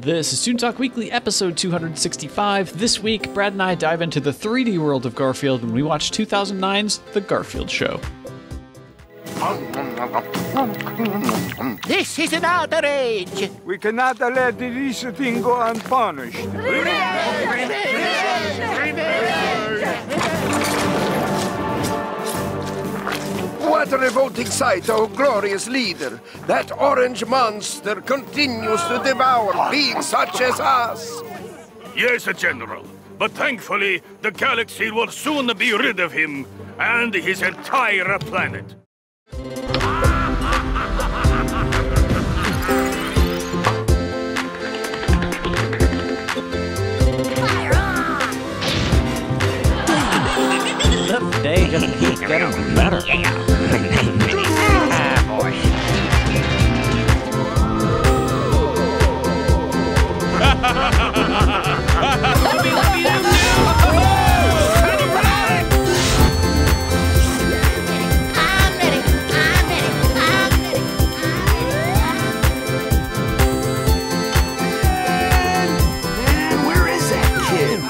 This is Toon Talk Weekly, episode 265. This week, Brad and I dive into the 3D world of Garfield when we watch 2009's The Garfield Show. This is an outrage! We cannot let this thing go unpunished. What a revolting sight, oh glorious leader! That orange monster continues to devour beings such as us! Yes, General. But thankfully, the galaxy will soon be rid of him and his entire planet. The day just keeps getting better. Where is that kid?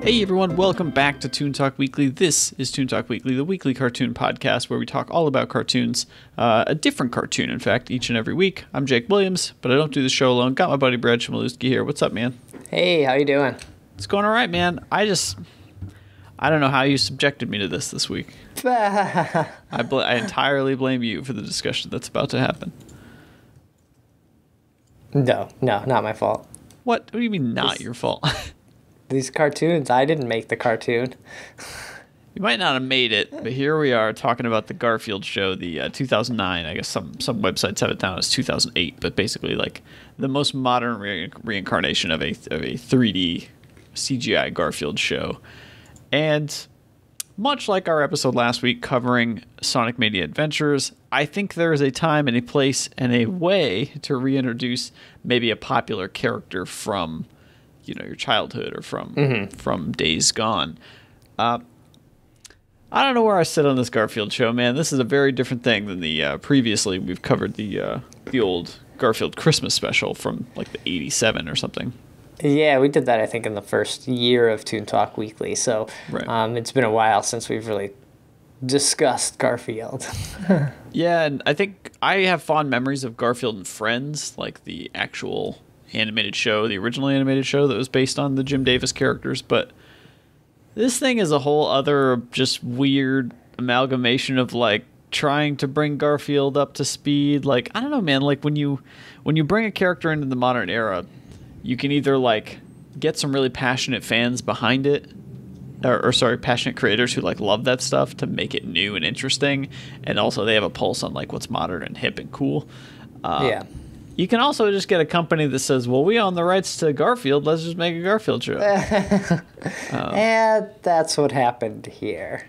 Hey everyone, welcome back to Toon Talk Weekly. This is Toon Talk Weekly, the weekly cartoon podcast where we talk all about cartoons, a different cartoon, in fact, each and every week. I'm Jake Williams, but I don't do the show alone. Got my buddy Brad Chmielewski here. What's up, man? Hey, how you doing? It's going all right, man. I don't know how you subjected me to this week. I entirely blame you for the discussion that's about to happen. No, not my fault. What do you mean not your fault? These cartoons, I didn't make the cartoon. You might not have made it, but here we are talking about the Garfield Show, the 2009. I guess some websites have it down as 2008, but basically like the most modern reincarnation of a 3D CGI Garfield show. And much like our episode last week covering Sonic Mania Adventures, I think there is a time and a place and a way to reintroduce maybe a popular character from, you know, your childhood or from days gone. I don't know where I sit on this Garfield show, man. This is a very different thing than the previously we've covered the old Garfield Christmas special from like the 87 or something. Yeah, we did that, I think, in the first year of Toon Talk Weekly. So Right. It's been a while since we've really discussed Garfield. Yeah, and I think I have fond memories of Garfield and Friends, like the actual animated show, the original animated show that was based on the Jim Davis characters, but this thing is a whole other just weird amalgamation of like trying to bring Garfield up to speed. Like, I don't know, man, like when you bring a character into the modern era, you can either like get some really passionate fans behind it, or passionate creators who like love that stuff to make it new and interesting, and also they have a pulse on like what's modern and hip and cool. Yeah. You can also just get a company that says, well, we own the rights to Garfield, let's just make a Garfield show. And that's what happened here.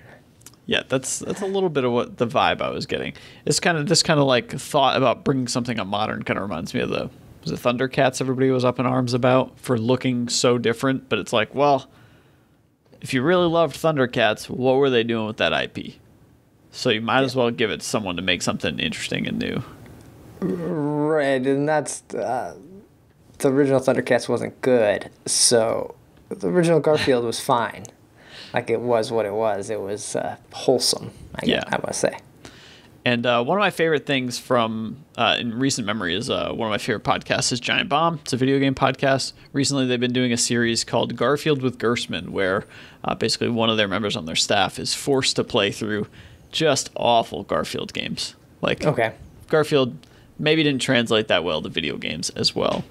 Yeah, that's a little bit of what the vibe I was getting. It's kind of this kind of like thought about bringing something up modern kind of reminds me of the Thundercats everybody was up in arms about for looking so different, but it's like, well, if you really loved Thundercats, what were they doing with that IP? So you might as well give it to someone to make something interesting and new. Right, and that's the original Thundercats wasn't good, so the original Garfield was fine. Like, it was what it was. It was wholesome, I must say. And one of my favorite things from in recent memory is one of my favorite podcasts is Giant Bomb. It's a video game podcast. Recently, they've been doing a series called Garfield with Gerstmann, where basically one of their members on their staff is forced to play through just awful Garfield games. Like, Okay. Garfield maybe didn't translate that well to video games as well.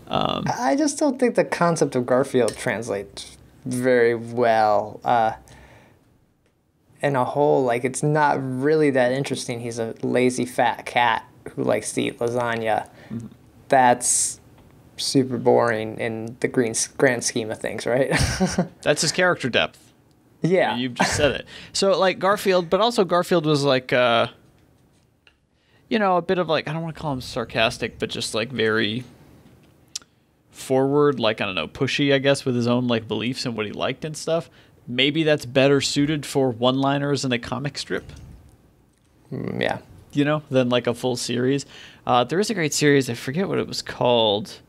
I just don't think the concept of Garfield translates very well. In a whole, like, it's not really that interesting. He's a lazy fat cat who likes to eat lasagna. Mm-hmm. That's super boring in the grand scheme of things, right? That's his character depth. Yeah. I mean, you've just said it. So, like, Garfield, but also Garfield was like, you know, a bit of like, I don't want to call him sarcastic, but just like very forward, like, I don't know, pushy, I guess, with his own like beliefs and what he liked and stuff. maybe that's better suited for one-liners in a comic strip. Yeah. You know, than like a full series. There is a great series, I forget what it was called.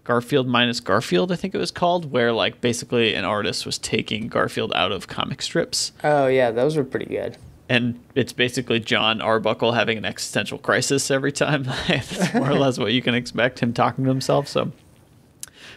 Garfield minus Garfield, I think it was called, where like basically an artist was taking Garfield out of comic strips. Oh yeah, those were pretty good. And it's basically Jon Arbuckle having an existential crisis every time. That's more or less what you can expect, him talking to himself. So,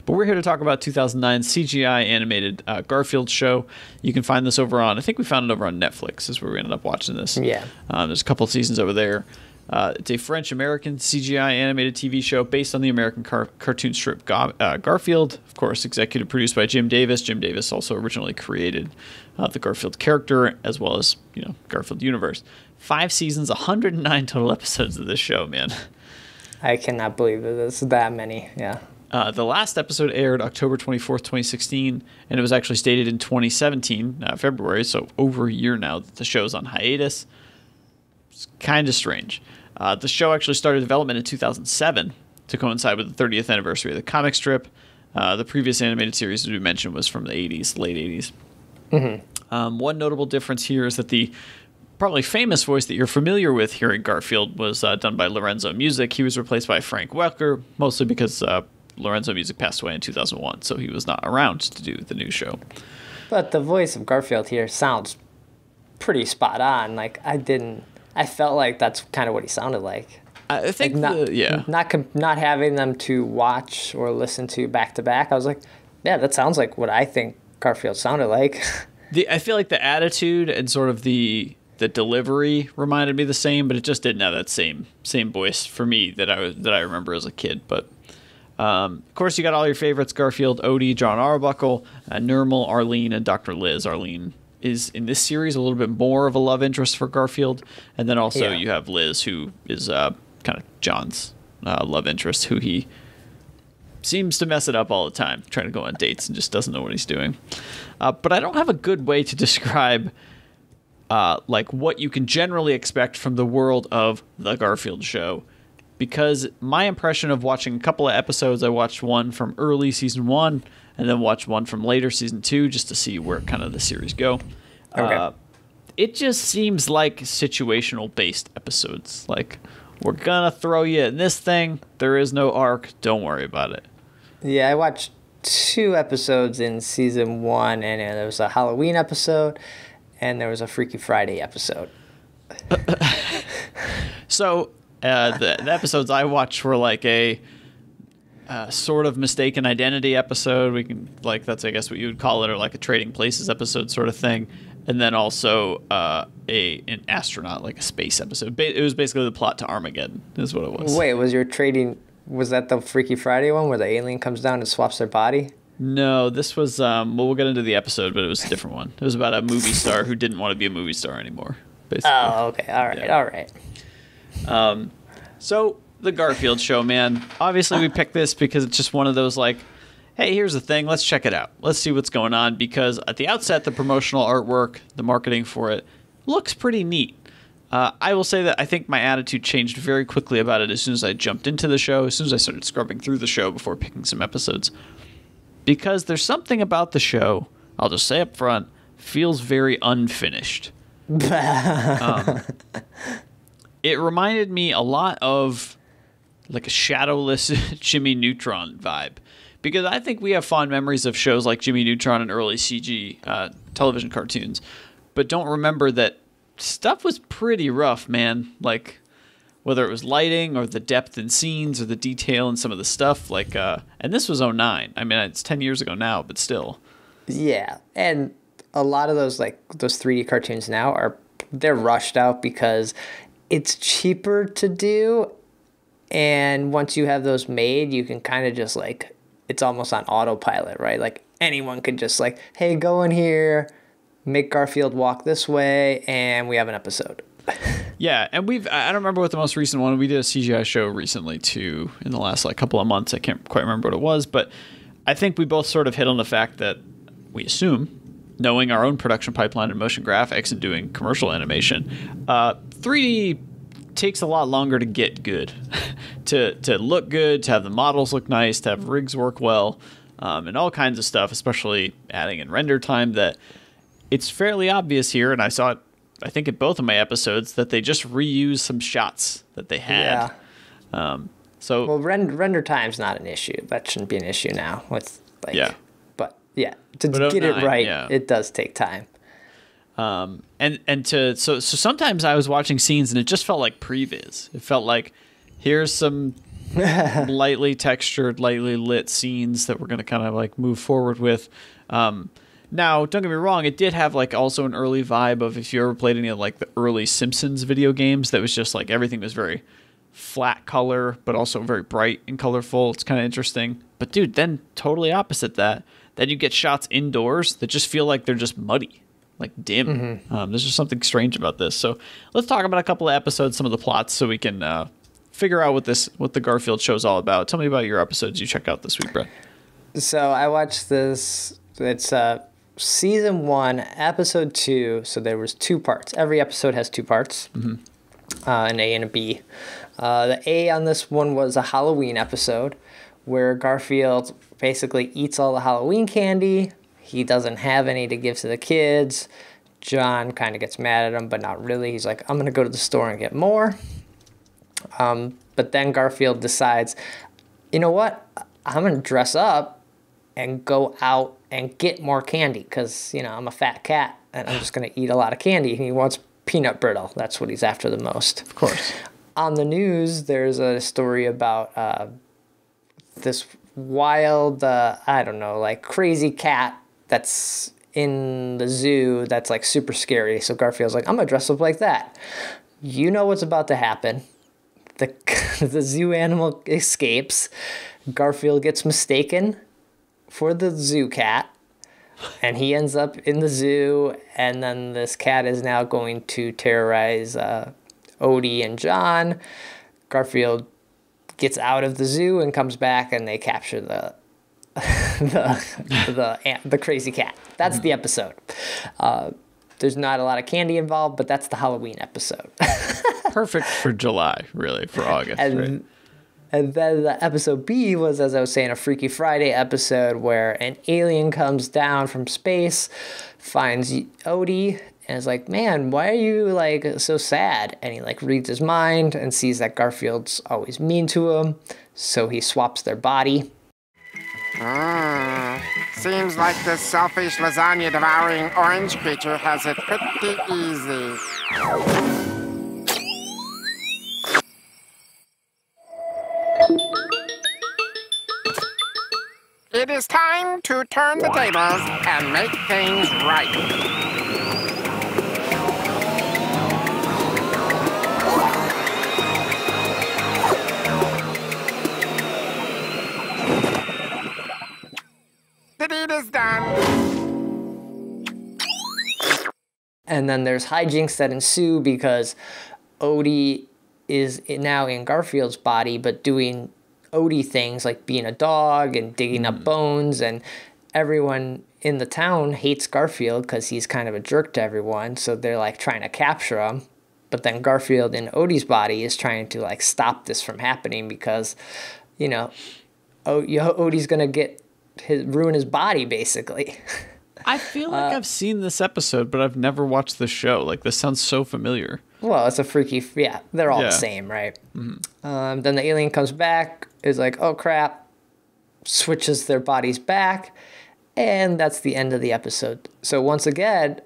but we're here to talk about 2009 CGI animated Garfield Show. You can find this over on, I think we found it over on Netflix is where we ended up watching this. Yeah. There's a couple of seasons over there. It's a French-American CGI animated TV show based on the American cartoon strip Garfield. Of course, executive produced by Jim Davis. Jim Davis also originally created the Garfield character as well as, you know, Garfield universe. 5 seasons, 109 total episodes of this show, man. I cannot believe that there's that many. Yeah. The last episode aired October 24th, 2016, and it was actually stated in 2017, February, so over a year now that the show's on hiatus. It's kind of strange. The show actually started development in 2007 to coincide with the 30th anniversary of the comic strip. The previous animated series, as we mentioned, was from the 80s, late 80s. Mm-hmm. One notable difference here is that the probably famous voice that you're familiar with hearing Garfield was done by Lorenzo Music. He was replaced by Frank Welker, mostly because Lorenzo Music passed away in 2001, so he was not around to do the new show. But the voice of Garfield here sounds pretty spot on. Like, I felt like that's kind of what he sounded like. I think, like not having them to watch or listen to back to back. I was like, yeah, that sounds like what I think Garfield sounded like. I feel like the attitude and sort of the delivery reminded me the same, but it just didn't have that same voice for me that I remember as a kid. But of course, you got all your favorites: Garfield, Odie, Jon Arbuckle, Nermal, Arlene, and Dr. Liz. Arlene is in this series a little bit more of a love interest for Garfield, and then also you have Liz, who is kind of John's love interest, who he seems to mess it up all the time, trying to go on dates and just doesn't know what he's doing. But I don't have a good way to describe like what you can generally expect from the world of the Garfield Show, because my impression of watching a couple of episodes, I watched one from early season 1 and then watched one from later season 2 just to see where kind of the series go. Okay. It just seems like situational based episodes. Like, we're gonna throw you in this thing, there is no arc, don't worry about it. Yeah, I watched 2 episodes in season 1, and there was a Halloween episode and there was a Freaky Friday episode. So the episodes I watched were like a sort of mistaken identity episode. We can, like, that's I guess what you would call it, or like a trading places episode sort of thing. And then also an astronaut, like a space episode. It was basically the plot to Armageddon is what it was. Wait, was that the Freaky Friday one where the alien comes down and swaps their body? No, this was, well, we'll get into the episode, but it was a different one. It was about a movie star who didn't want to be a movie star anymore, basically. Oh, okay. All right. Yeah. All right. So, the Garfield Show, man. Obviously, we picked this because it's just one of those, like, hey, here's the thing. Let's check it out. Let's see what's going on, because at the outset, the promotional artwork, the marketing for it, looks pretty neat. I will say that I think my attitude changed very quickly about it as soon as I jumped into the show, as soon as I started scrubbing through the show before picking some episodes. Because there's something about the show, I'll just say up front, feels very unfinished. It reminded me a lot of like a shadowless Jimmy Neutron vibe. Because I think we have fond memories of shows like Jimmy Neutron and early CG television cartoons, but don't remember that stuff was pretty rough, man. Like, whether it was lighting or the depth in scenes or the detail in some of the stuff. Like, and this was 2009. I mean, it's 10 years ago now, but still. Yeah, and a lot of those 3D cartoons now they're rushed out because it's cheaper to do, and once you have those made, you can kind of just like, it's almost on autopilot, right? Like, anyone could just like, hey, go in here, make Garfield walk this way, and we have an episode. Yeah, and I don't remember what the most recent one, we did a CGI show recently too, in the last like couple of months. I can't quite remember what it was, but I think we both sort of hit on the fact that we assume, knowing our own production pipeline and motion graphics and doing commercial animation, 3D takes a lot longer to get good, to look good, to have the models look nice, to have rigs work well. and all kinds of stuff, especially adding in render time, that it's fairly obvious here, and I saw it, I think, in both of my episodes, that they just reused some shots that they had. Yeah. Well, render time's not an issue. That shouldn't be an issue now. It's like, yeah. But yeah, to But get it 09, right, yeah. it does take time. So sometimes I was watching scenes and it just felt like previs. It felt like here's some lightly textured, lightly lit scenes that we're going to kind of like move forward with. Now, don't get me wrong, it did have like also an early vibe of if you ever played any of like the early Simpsons video games, that was just like everything was very flat color, but also very bright and colorful. It's kind of interesting. But dude, then totally opposite that. Then you get shots indoors that just feel like they're just muddy, like dim. There's just something strange about this. So let's talk about a couple of episodes, some of the plots, so we can figure out what the Garfield show is all about. Tell me about your episodes you checked out this week, Brett. So I watched this. It's season 1, episode 2. So there was 2 parts. Every episode has 2 parts, an A and a B. The A on this one was a Halloween episode where Garfield basically eats all the Halloween candy. He doesn't have any to give to the kids. Jon kind of gets mad at him, but not really. He's like, I'm going to go to the store and get more. But then Garfield decides, you know what? I'm going to dress up and go out and get more candy because, you know, I'm a fat cat and I'm just going to eat a lot of candy. And he wants peanut brittle. That's what he's after the most. Of course. On the news, there's a story about this wild, I don't know, like crazy cat that's in the zoo that's like super scary. So Garfield's like, I'm going to dress up like that. You know what's about to happen. The zoo animal escapes. Garfield gets mistaken for the zoo cat. And he ends up in the zoo. And then this cat is now going to terrorize Odie and Jon. Garfield gets out of the zoo and comes back, and they capture the crazy cat. That's the episode. There's not a lot of candy involved, but that's the Halloween episode. Perfect for July, really, for August. And then the episode B was, as I was saying, a Freaky Friday episode where an alien comes down from space, finds Odie, and is like, man, why are you like so sad? And he like reads his mind and sees that Garfield's always mean to him, so he swaps their body. Seems like this selfish lasagna-devouring orange creature has it pretty easy. It is time to turn the tables and make things right. The deed is done. And then there's hijinks that ensue because Odie is now in Garfield's body, but doing Odie things like being a dog and digging up bones, and everyone in the town hates Garfield because he's kind of a jerk to everyone, so they're like trying to capture him. But then Garfield in Odie's body is trying to like stop this from happening because, you know, Odie's gonna ruin his body basically. I feel like I've seen this episode, but I've never watched the show. Like, this sounds so familiar. Well, it's a freaky... Yeah, they're all the same, right? Mm-hmm. Then the alien comes back, is like, oh, crap, switches their bodies back, and that's the end of the episode. So once again,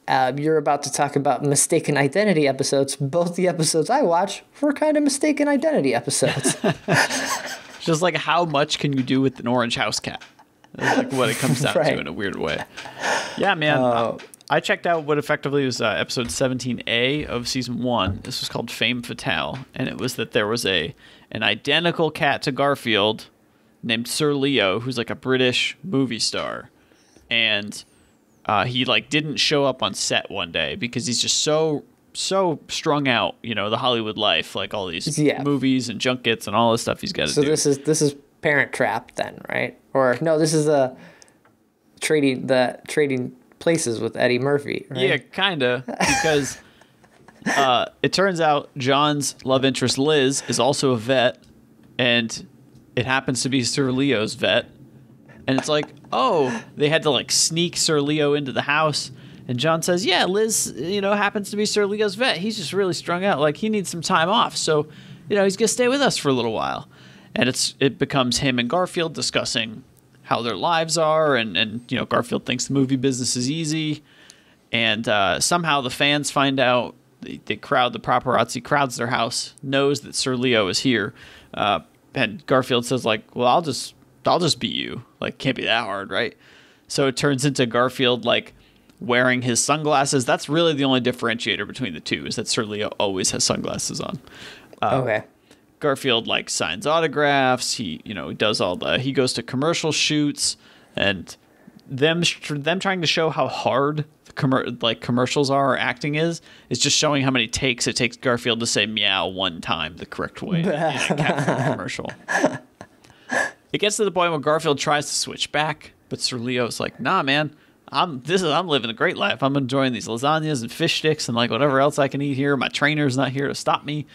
you're about to talk about mistaken identity episodes. Both the episodes I watch were kind of mistaken identity episodes. Just like, how much can you do with an orange house cat? That's like what it comes down to in a weird way. Yeah, man. I checked out what effectively was episode 17A of season 1. This was called Fame Fatale, and it was that there was an identical cat to Garfield named Sir Leo, who's like a British movie star, and he like didn't show up on set one day because he's just so strung out, you know, the Hollywood life, like all these movies and junkets and all this stuff he's got to do. So this is Parent Trap then, right? Or no, this is trading places with Eddie Murphy, right? Yeah, kind of, because it turns out Jon's love interest Liz is also a vet, and it happens to be Sir Leo's vet, And it's like, oh, they had to like sneak Sir Leo into the house. And Jon says, yeah, Liz, happens to be Sir Leo's vet. He's just really strung out. Like, he needs some time off. So, he's going to stay with us for a little while. And it becomes him and Garfield discussing how their lives are. And Garfield thinks the movie business is easy. And somehow the fans find out. The paparazzi crowds their house, knows that Sir Leo is here. And Garfield says, like, well, I'll just beat you. Like, can't be that hard, right? So it turns into Garfield, like, wearing his sunglasses. That's really the only differentiator between the two, is that Sir Leo always has sunglasses on. Okay. Garfield like signs autographs. He does he goes to commercial shoots, and them trying to show how hard commercials are or acting is just showing how many takes it takes Garfield to say meow one time the correct way in a cat commercial. It gets to the point where Garfield tries to switch back, but Sir Leo's like, nah, man. I'm living a great life. I'm enjoying these lasagnas and fish sticks and like whatever else I can eat here. My trainer's not here to stop me.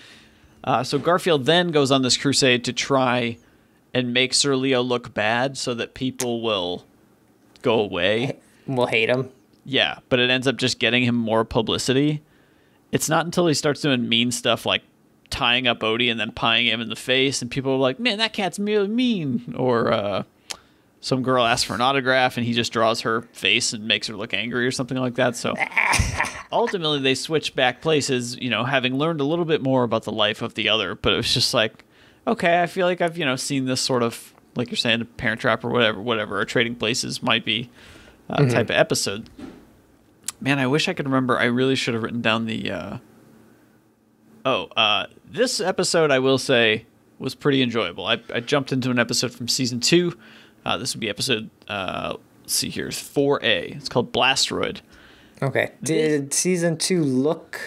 So Garfield then goes on this crusade to try and make Sir Leo look bad so that people will go away. Will hate him. Yeah, but it ends up just getting him more publicity. It's not until he starts doing mean stuff like tying up Odie and then pieing him in the face, and people are like, man, that cat's really mean. Or some girl asks for an autograph and he just draws her face and makes her look angry or something like that. So ultimately they switch back places, having learned a little bit more about the life of the other. But it was just like, okay, I feel like I've, seen this sort of, like you're saying, Parent Trap or whatever, or Trading Places might be type of episode. Man, I wish I could remember. I really should have written down the... this episode, I will say, was pretty enjoyable. I jumped into an episode from season 2. This would be episode, let's see here, 4A. It's called Roid. Okay. Did season 2 look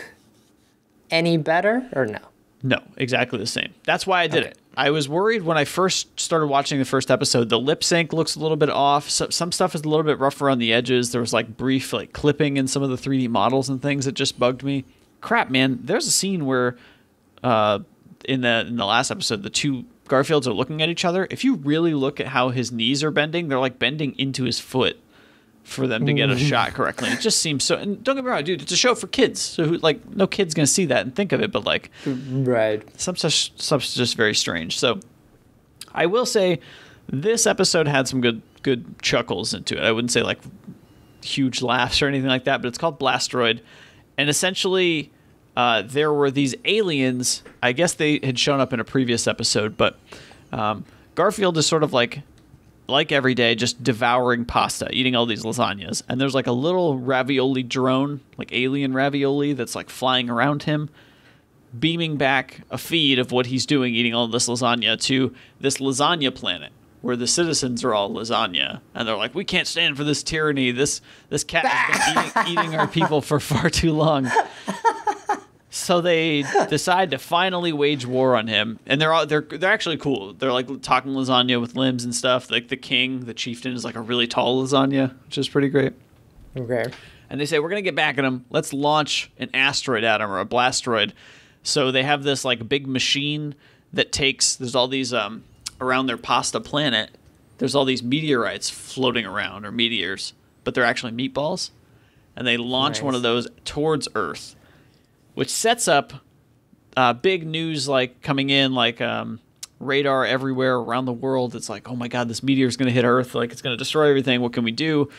any better or no? No, exactly the same. That's why I did it. I was worried when I first started watching the first episode. The lip sync looks a little bit off. Some stuff is a little bit rough around the edges. There was like brief like clipping in some of the 3D models and things that just bugged me. Crap, man. There's a scene where in the last episode, the two Garfields are looking at each other. If you really look at how his knees are bending, they're like bending into his foot for them to get a shot correctly. It just seems so. And don't get me wrong, dude, it's a show for kids. So like no kid's gonna see that and think of it. But like, right, some stuff's just very strange. So I will say this episode had some good chuckles into it. I wouldn't say like huge laughs or anything like that. But it's called Roid, and essentially. There were these aliens. I guess they had shown up in a previous episode, but Garfield is sort of like every day, just devouring pasta, eating all these lasagnas. And there's like a little ravioli drone, like alien ravioli, that's like flying around him, beaming back a feed of what he's doing, eating all this lasagna, to this lasagna planet where the citizens are all lasagna. And they're like, we can't stand for this tyranny. This cat has been eating our people for far too long. So they decide to finally wage war on him, and they're actually cool. They're like talking lasagna with limbs and stuff. Like the chieftain, is like a really tall lasagna, which is pretty great. Okay. And they say, we're gonna get back at him. Let's launch an asteroid at him, or a blastoid. So they have this like big machine that takes. There's all these around their pasta planet. There's all these meteorites floating around, or meteors, but they're actually meatballs, and they launch one of those towards Earth. Which sets up big news like coming in, like radar everywhere around the world. It's like, oh my God, this meteor is going to hit Earth. Like, it's going to destroy everything. What can we do?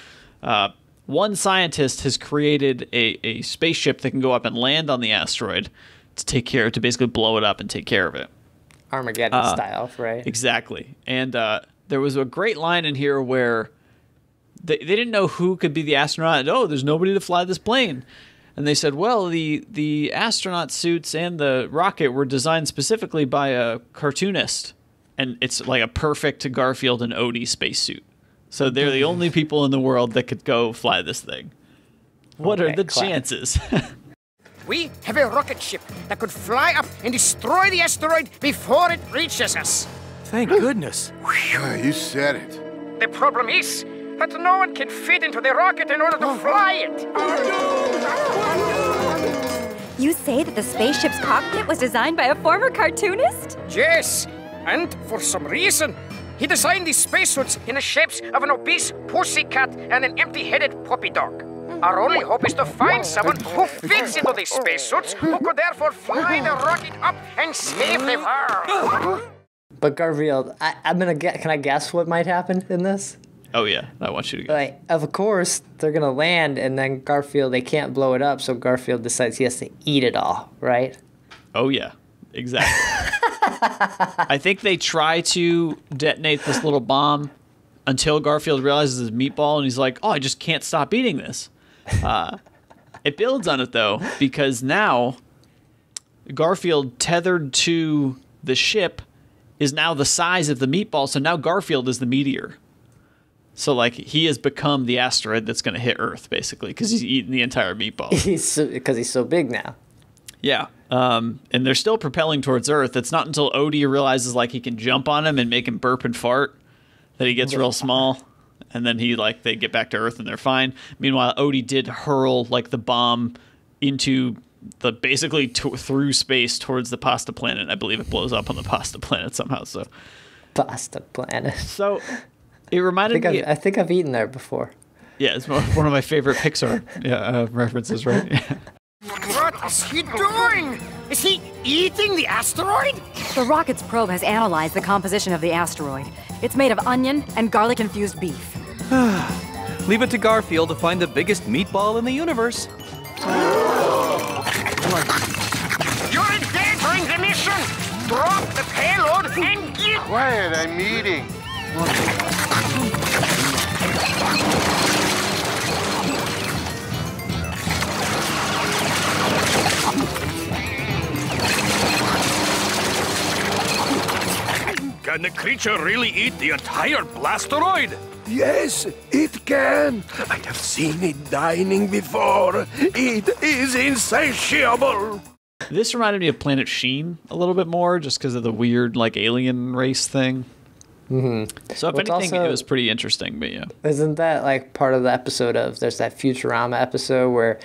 One scientist has created a spaceship that can go up and land on the asteroid to basically blow it up and take care of it. Armageddon style, right? Exactly. And there was a great line in here where they didn't know who could be the astronaut. Oh, there's nobody to fly this plane. And they said, well, the astronaut suits and the rocket were designed specifically by a cartoonist. And it's like a perfect Garfield and Odie spacesuit. So they're the only people in the world that could go fly this thing. What are the chances? We have a rocket ship that could fly up and destroy the asteroid before it reaches us. Thank goodness. You said it. The problem is that no one can fit into the rocket in order to fly it. You say that the spaceship's cockpit was designed by a former cartoonist? Yes, and for some reason, he designed these spacesuits in the shapes of an obese pussycat and an empty-headed puppy dog. Our only hope is to find someone who fits into these spacesuits, who could therefore fly the rocket up and save the world. But Garfield, I'm gonna get. Can I guess what might happen in this? Oh yeah, I want you to guess. Like, of course, they're gonna land, and then Garfield, they can't blow it up, so Garfield decides he has to eat it all, right? Oh yeah, exactly. I think they try to detonate this little bomb until Garfield realizes it's meatball, and he's like, "Oh, I just can't stop eating this." It builds on it though, because now Garfield, tethered to the ship, is now the size of the meatball. So now Garfield is the meteor. So like he has become the asteroid that's going to hit Earth, basically, because he's eaten the entire meatball. Because he's so big now. Yeah. And they're still propelling towards Earth. It's not until Odie realizes like he can jump on him and make him burp and fart that he gets real small. And then they get back to Earth and they're fine. Meanwhile, Odie did hurl like the bomb into the basically through space towards the pasta planet. I believe it blows up on the pasta planet somehow. So pasta planet. So it reminded me. I think I've eaten there before. Yeah, it's one of my favorite Pixar references, right? What is he doing? Is he eating the asteroid? The rocket's probe has analyzed the composition of the asteroid. It's made of onion and garlic-infused beef. Leave it to Garfield to find the biggest meatball in the universe. You're endangering the mission! Drop the payload and get... Quiet, I'm eating. Can the creature really eat the entire blasteroid? Yes, it can. I have seen it dining before. It is insatiable. This reminded me of Planet Sheen a little bit more, just because of the weird, like, alien race thing. Mm-hmm. So, if anything, it was pretty interesting, but yeah. Isn't that, like, part of the episode of, there's that Futurama episode where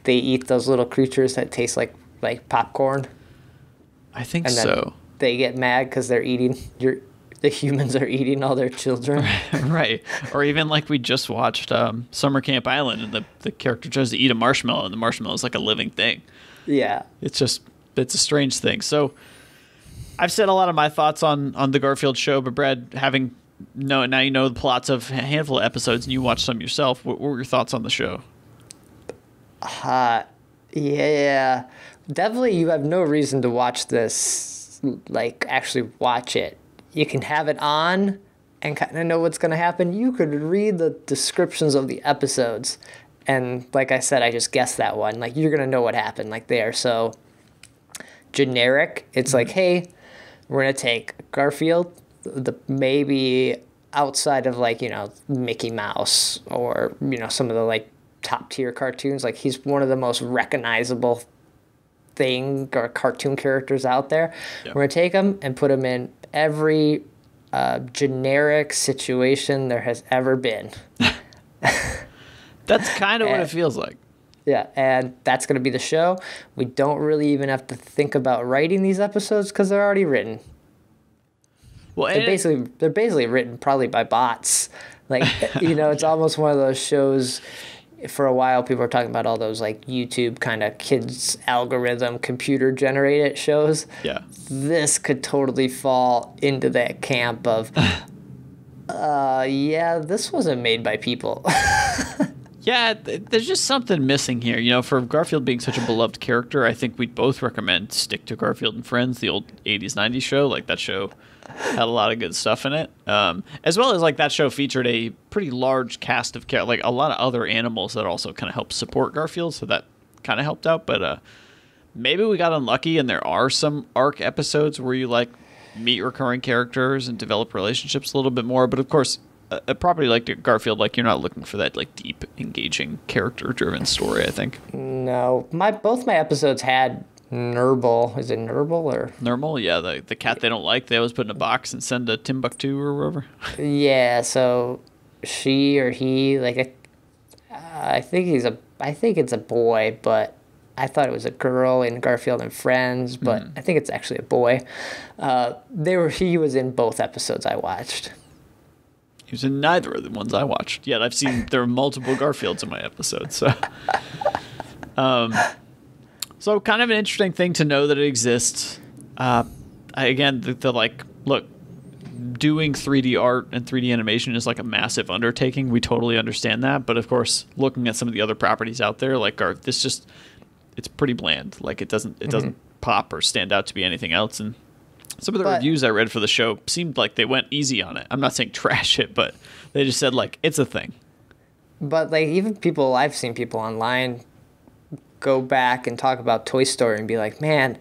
they eat those little creatures that taste like popcorn? I think so. They get mad because they're eating, the humans are eating all their children. Right. Or even like we just watched Summer Camp Island, and the character tries to eat a marshmallow, and the marshmallow is like a living thing. Yeah. It's a strange thing. So I've said a lot of my thoughts on the Garfield show, but Brad, now you know the plots of a handful of episodes, and you watched some yourself. What were your thoughts on the show? Yeah. Definitely you have no reason to watch this, like actually watch it. You can have it on and kind of know what's going to happen. You could read the descriptions of the episodes. And like I said, I just guessed that one. Like, you're going to know what happened. Like, they are so generic. It's like, hey, we're going to take Garfield, maybe outside of, like, Mickey Mouse or, some of the, like, top tier cartoons. Like, he's one of the most recognizable thing or cartoon characters out there. Yep. We're going to take him and put him in every generic situation there has ever been. That's kind of what it feels like. Yeah, and that's going to be the show. We don't really even have to think about writing these episodes because they're already written. Well, they're basically written probably by bots. Like, it's almost one of those shows. For a while, people were talking about all those like YouTube kind of kids algorithm computer generated shows. Yeah, this could totally fall into that camp of, this wasn't made by people. Yeah, there's just something missing here. For Garfield being such a beloved character, I think we'd both recommend stick to Garfield and Friends, the old 80s, 90s show. Like, that show had a lot of good stuff in it. As well as, like, that show featured a pretty large cast of like a lot of other animals that also kind of helped support Garfield, so that kind of helped out. But maybe we got unlucky, and there are some arc episodes where you, like, meet recurring characters and develop relationships a little bit more. But, of course, a property like Garfield, like, you're not looking for that, like, deep, engaging, character-driven story, I think. No. Both my episodes had Nermal. Is it Nermal or? Nermal, yeah. The cat they don't like, they always put in a box and send to Timbuktu or wherever. Yeah, so she or he, like, I think it's a boy, but I thought it was a girl in Garfield and Friends, but I think it's actually a boy. He was in both episodes I watched. He was in neither of the ones I watched. Yet I've seen there are multiple Garfields in my episodes. So, so kind of an interesting thing to know that it exists. Again, the look, doing 3D art and 3D animation is like a massive undertaking. We totally understand that. But of course, looking at some of the other properties out there, like it's pretty bland. Like it doesn't pop or stand out to be anything else. And some of the reviews I read for the show seemed like they went easy on it. I'm not saying trash it, but they just said like it's a thing. But like even I've seen people online go back and talk about Toy Story and be like, man,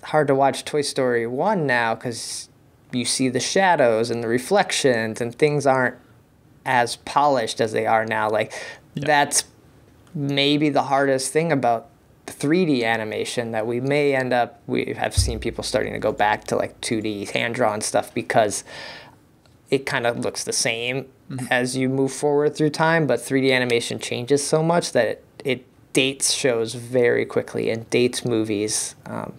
hard to watch Toy Story 1 now because you see the shadows and the reflections and things aren't as polished as they are now. Like that's maybe the hardest thing about 3D animation, that we have seen people starting to go back to like 2D hand-drawn stuff because it kind of looks the same as you move forward through time, but 3D animation changes so much that it dates shows very quickly and dates movies. And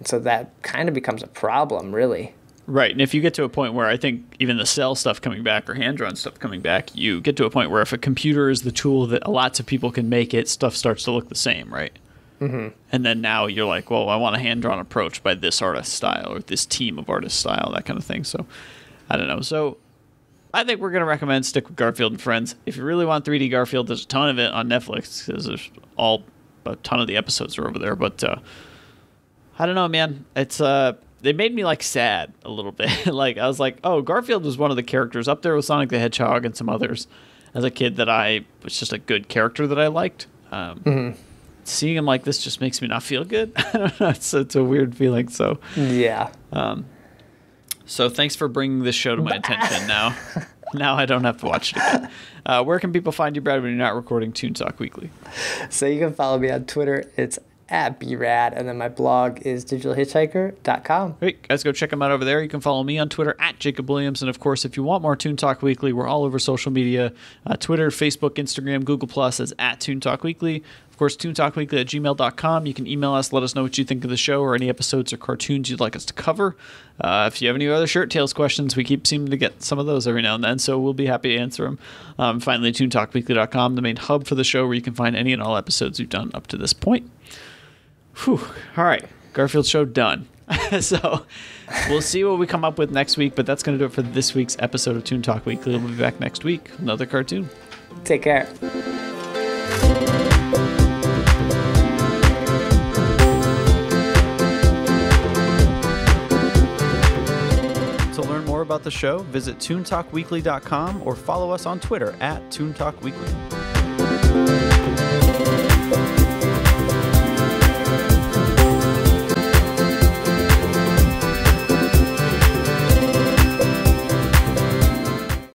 so that kind of becomes a problem, really. Right, and if you get to a point where I think even the cell stuff coming back or hand-drawn stuff coming back, you get to a point where if a computer is the tool that lots of people can make it, stuff starts to look the same, right? And then now you're like, well, I want a hand-drawn approach by this artist style or this team of artist style, that kind of thing. So, I don't know. So, I think we're going to recommend stick with Garfield and Friends. If you really want 3D Garfield, there's a ton of it on Netflix because there's a ton of the episodes are over there. But I don't know, man. It's it made me like sad a little bit. Like I was like, oh, Garfield was one of the characters up there with Sonic the Hedgehog and some others as a kid that I was just a good character that I liked. Seeing him like this just makes me not feel good. I don't know. It's a weird feeling. So yeah. So thanks for bringing this show to my attention. Now I don't have to watch it again. Where can people find you, Brad, when you're not recording Toon Talk Weekly? So you can follow me on Twitter. It's @brad, and then my blog is digitalhitchhiker.com. Great, guys, go check them out over there. You can follow me on Twitter @JacobWilliams, and of course, if you want more Toon Talk Weekly, we're all over social media: Twitter, Facebook, Instagram, Google Plus as @Toon Talk Weekly. Of course, toontalkweekly@gmail.com. You can email us, let us know what you think of the show or any episodes or cartoons you'd like us to cover. If you have any other Shirt Tales questions, we keep seeming to get some of those every now and then, so we'll be happy to answer them. Finally, toontalkweekly.com, the main hub for the show where you can find any and all episodes we've done up to this point. Whew. All right. Garfield Show done. So we'll see what we come up with next week, but that's going to do it for this week's episode of Toon Talk Weekly. We'll be back next week. Another cartoon. Take care. To learn more about the show, visit toontalkweekly.com or follow us on Twitter @ToonTalkWeekly.